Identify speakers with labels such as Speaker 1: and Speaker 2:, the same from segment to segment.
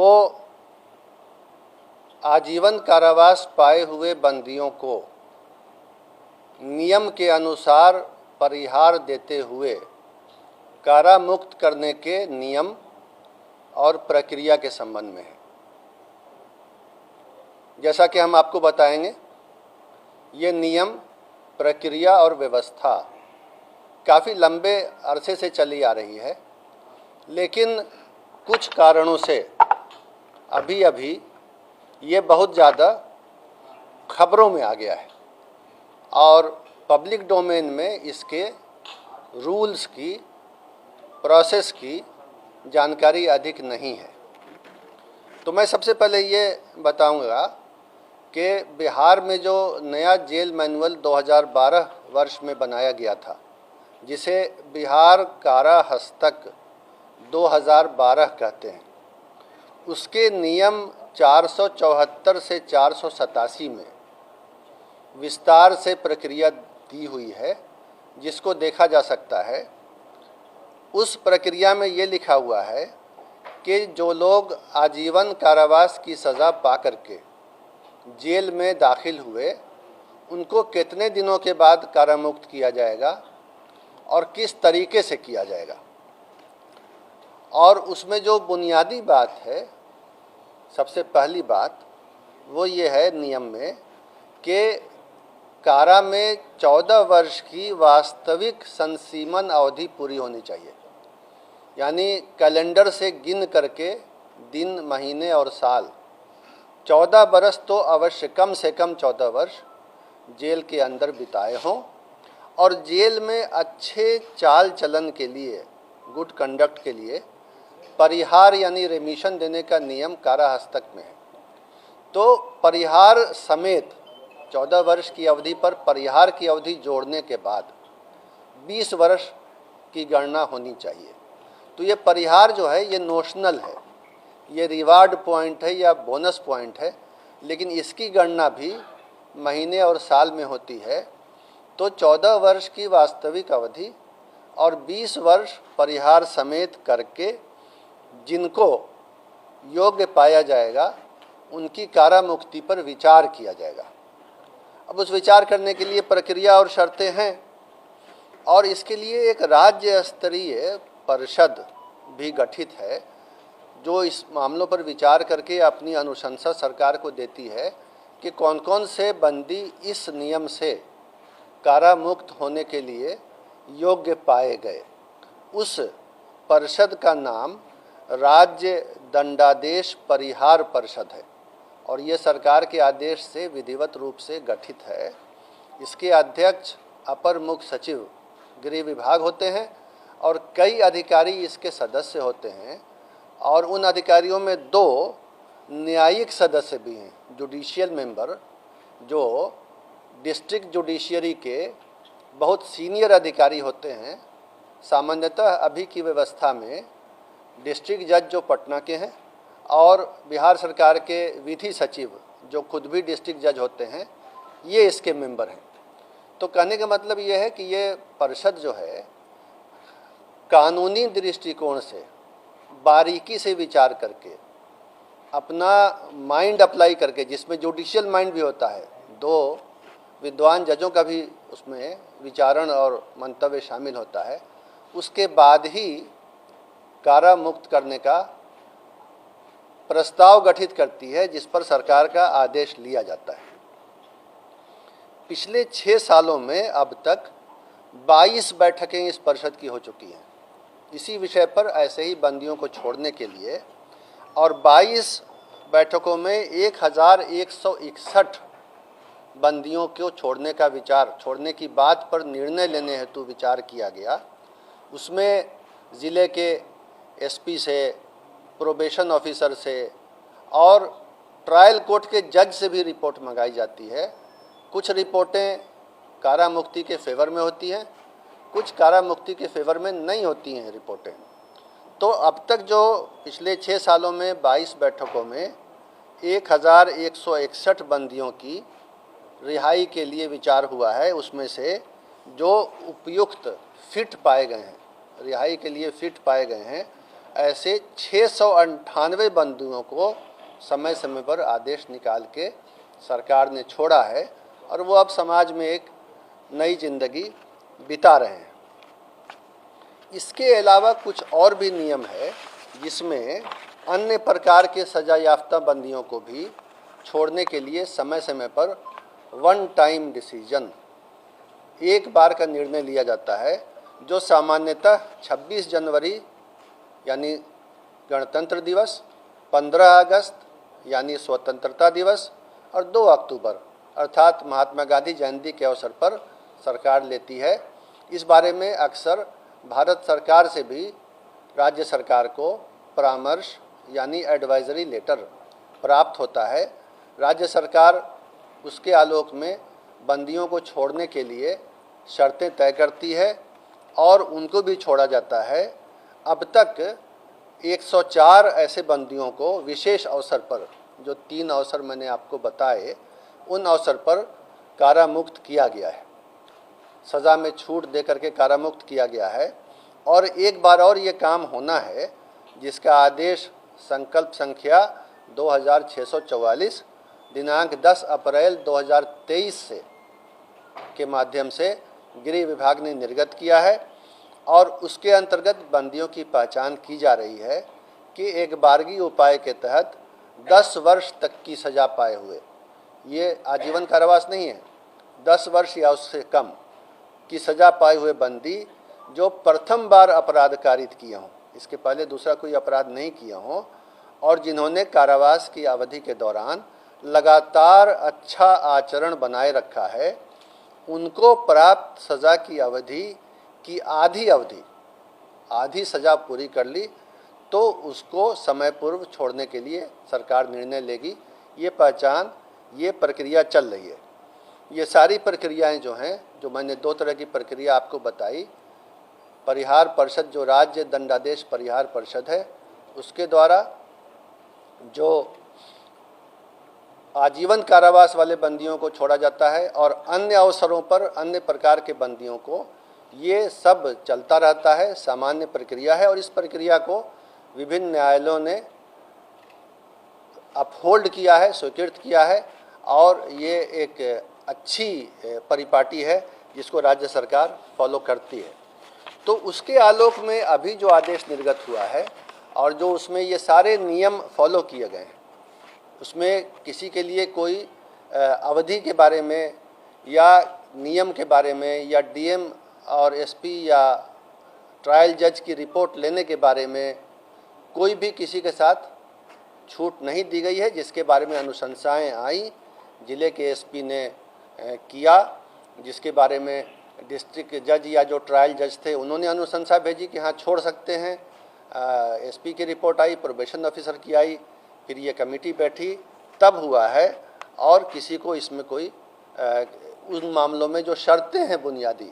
Speaker 1: वो आजीवन कारावास पाए हुए बंदियों को नियम के अनुसार परिहार देते हुए कारामुक्त करने के नियम और प्रक्रिया के संबंध में है। जैसा कि हम आपको बताएंगे, ये नियम, प्रक्रिया और व्यवस्था काफ़ी लंबे अरसे से चली आ रही है, लेकिन कुछ कारणों से अभी अभी ये बहुत ज़्यादा खबरों में आ गया है और पब्लिक डोमेन में इसके रूल्स की, प्रोसेस की जानकारी अधिक नहीं है। तो मैं सबसे पहले ये बताऊंगा कि बिहार में जो नया जेल मैनुअल 2012 वर्ष में बनाया गया था, जिसे बिहार कारा हस्तक 2012 कहते हैं, उसके नियम 474 से 487 में विस्तार से प्रक्रिया दी हुई है, जिसको देखा जा सकता है। उस प्रक्रिया में ये लिखा हुआ है कि जो लोग आजीवन कारावास की सज़ा पा करके जेल में दाखिल हुए, उनको कितने दिनों के बाद कारामुक्त किया जाएगा और किस तरीके से किया जाएगा। और उसमें जो बुनियादी बात है, सबसे पहली बात वो ये है नियम में कि कारा में 14 वर्ष की वास्तविक संसीमन अवधि पूरी होनी चाहिए। यानी कैलेंडर से गिन करके दिन, महीने और साल 14 बरस तो अवश्य, कम से कम 14 वर्ष जेल के अंदर बिताए हों और जेल में अच्छे चाल चलन के लिए, गुड कंडक्ट के लिए परिहार यानी रेमिशन देने का नियम कारा हस्तक में है। तो परिहार समेत 14 वर्ष की अवधि पर परिहार की अवधि जोड़ने के बाद 20 वर्ष की गणना होनी चाहिए। तो ये परिहार जो है ये नोशनल है, ये रिवार्ड पॉइंट है या बोनस पॉइंट है, लेकिन इसकी गणना भी महीने और साल में होती है। तो 14 वर्ष की वास्तविक अवधि और 20 वर्ष परिहार समेत करके जिनको योग्य पाया जाएगा, उनकी कारामुक्ति पर विचार किया जाएगा। अब उस विचार करने के लिए प्रक्रिया और शर्तें हैं और इसके लिए एक राज्य स्तरीय परिषद भी गठित है, जो इस मामलों पर विचार करके अपनी अनुशंसा सरकार को देती है कि कौन कौन से बंदी इस नियम से कारामुक्त होने के लिए योग्य पाए गए। उस परिषद का नाम राज्य दंडादेश परिहार परिषद है और ये सरकार के आदेश से विधिवत रूप से गठित है। इसके अध्यक्ष अपर मुख्य सचिव गृह विभाग होते हैं और कई अधिकारी इसके सदस्य होते हैं और उन अधिकारियों में 2 न्यायिक सदस्य भी हैं, जुडिशियल मेंबर, जो डिस्ट्रिक्ट जुडिशियरी के बहुत सीनियर अधिकारी होते हैं। सामान्यतः अभी की व्यवस्था में डिस्ट्रिक्ट जज जो पटना के हैं और बिहार सरकार के विधि सचिव जो खुद भी डिस्ट्रिक्ट जज होते हैं, ये इसके मेंबर हैं। तो कहने का मतलब ये है कि ये परिषद जो है कानूनी दृष्टिकोण से बारीकी से विचार करके, अपना माइंड अप्लाई करके, जिसमें जुडिशियल माइंड भी होता है, 2 विद्वान जजों का भी उसमें विचारण और मंतव्य शामिल होता है, उसके बाद ही कारा मुक्त करने का प्रस्ताव गठित करती है, जिस पर सरकार का आदेश लिया जाता है। पिछले 6 सालों में अब तक 22 बैठकें इस परिषद की हो चुकी हैं इसी विषय पर, ऐसे ही बंदियों को छोड़ने के लिए, और 22 बैठकों में 1161 बंदियों को छोड़ने का विचार, छोड़ने की बात पर निर्णय लेने हेतु विचार किया गया। उसमें ज़िले के एसपी से, प्रोबेशन ऑफिसर से और ट्रायल कोर्ट के जज से भी रिपोर्ट मंगाई जाती है। कुछ रिपोर्टें कारा मुक्ति के फेवर में होती हैं, कुछ कारा मुक्ति के फेवर में नहीं होती हैं रिपोर्टें। तो अब तक जो पिछले 6 सालों में 22 बैठकों में 1161 बंदियों की रिहाई के लिए विचार हुआ है, उसमें से जो उपयुक्त फिट पाए गए हैं, रिहाई के लिए फिट पाए गए हैं, ऐसे 698 बंदियों को समय समय पर आदेश निकाल के सरकार ने छोड़ा है और वो अब समाज में एक नई जिंदगी बिता रहे हैं। इसके अलावा कुछ और भी नियम है जिसमें अन्य प्रकार के सजा याफ्ता बंदियों को भी छोड़ने के लिए समय समय पर वन टाइम डिसीजन, एक बार का निर्णय लिया जाता है, जो सामान्यतः 26 जनवरी यानी गणतंत्र दिवस, 15 अगस्त यानी स्वतंत्रता दिवस और 2 अक्टूबर अर्थात महात्मा गांधी जयंती के अवसर पर सरकार लेती है। इस बारे में अक्सर भारत सरकार से भी राज्य सरकार को परामर्श यानी एडवाइजरी लेटर प्राप्त होता है। राज्य सरकार उसके आलोक में बंदियों को छोड़ने के लिए शर्तें तय करती है और उनको भी छोड़ा जाता है। अब तक 104 ऐसे बंदियों को विशेष अवसर पर, जो 3 अवसर मैंने आपको बताए, उन अवसर पर कारामुक्त किया गया है, सज़ा में छूट दे करके कारामुक्त किया गया है। और एक बार और ये काम होना है जिसका आदेश संकल्प संख्या 2644 दिनांक 10 अप्रैल 2023 से के माध्यम से गृह विभाग ने निर्गत किया है और उसके अंतर्गत बंदियों की पहचान की जा रही है कि एक बारगी उपाय के तहत 10 वर्ष तक की सज़ा पाए हुए, ये आजीवन कारावास नहीं है, 10 वर्ष या उससे कम की सज़ा पाए हुए बंदी जो प्रथम बार अपराध कारित किए हों, इसके पहले दूसरा कोई अपराध नहीं किए हों, और जिन्होंने कारावास की अवधि के दौरान लगातार अच्छा आचरण बनाए रखा है, उनको प्राप्त सज़ा की अवधि की आधी सज़ा पूरी कर ली तो उसको समय पूर्व छोड़ने के लिए सरकार निर्णय लेगी। ये पहचान, ये प्रक्रिया चल रही है। ये सारी प्रक्रियाएं जो हैं, जो मैंने 2 तरह की प्रक्रिया आपको बताई, परिहार परिषद जो राज्य दंडादेश परिहार परिषद है उसके द्वारा जो आजीवन कारावास वाले बंदियों को छोड़ा जाता है, और अन्य अवसरों पर अन्य प्रकार के बंदियों को, ये सब चलता रहता है, सामान्य प्रक्रिया है। और इस प्रक्रिया को विभिन्न न्यायालयों ने अपहोल्ड किया है, स्वीकृत किया है, और ये एक अच्छी परिपाटी है जिसको राज्य सरकार फॉलो करती है। तो उसके आलोक में अभी जो आदेश निर्गत हुआ है और जो उसमें ये सारे नियम फॉलो किए गए हैं, उसमें किसी के लिए कोई अवधि के बारे में या नियम के बारे में या डीएम और एसपी या ट्रायल जज की रिपोर्ट लेने के बारे में कोई भी किसी के साथ छूट नहीं दी गई है। जिसके बारे में अनुशंसाएं आई, ज़िले के एसपी ने किया, जिसके बारे में डिस्ट्रिक्ट जज या जो ट्रायल जज थे उन्होंने अनुशंसा भेजी कि हाँ छोड़ सकते हैं। एसपी की रिपोर्ट आई, प्रोबेशन ऑफिसर की आई, फिर ये कमेटी बैठी, तब हुआ है। और किसी को इसमें कोई उन मामलों में जो शर्तें हैं बुनियादी,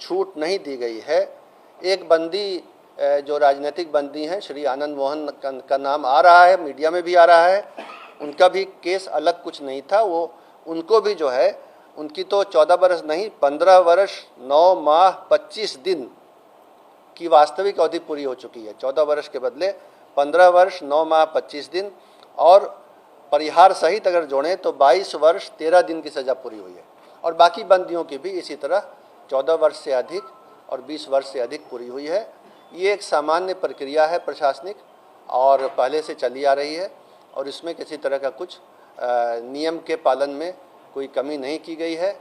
Speaker 1: छूट नहीं दी गई है। एक बंदी जो राजनीतिक बंदी हैं, श्री आनंद मोहन का नाम आ रहा है, मीडिया में भी आ रहा है, उनका भी केस अलग कुछ नहीं था। वो उनको भी जो है, उनकी तो 14 वर्ष नहीं 15 वर्ष 9 माह 25 दिन की वास्तविक अवधि पूरी हो चुकी है। 14 वर्ष के बदले 15 वर्ष 9 माह 25 दिन, और परिहार सहित अगर जोड़ें तो 22 वर्ष 13 दिन की सज़ा पूरी हुई है। और बाकी बंदियों की भी इसी तरह 14 वर्ष से अधिक और 20 वर्ष से अधिक पूरी हुई है। ये एक सामान्य प्रक्रिया है प्रशासनिक, और पहले से चली आ रही है, और इसमें किसी तरह का कुछ नियम के पालन में कोई कमी नहीं की गई है।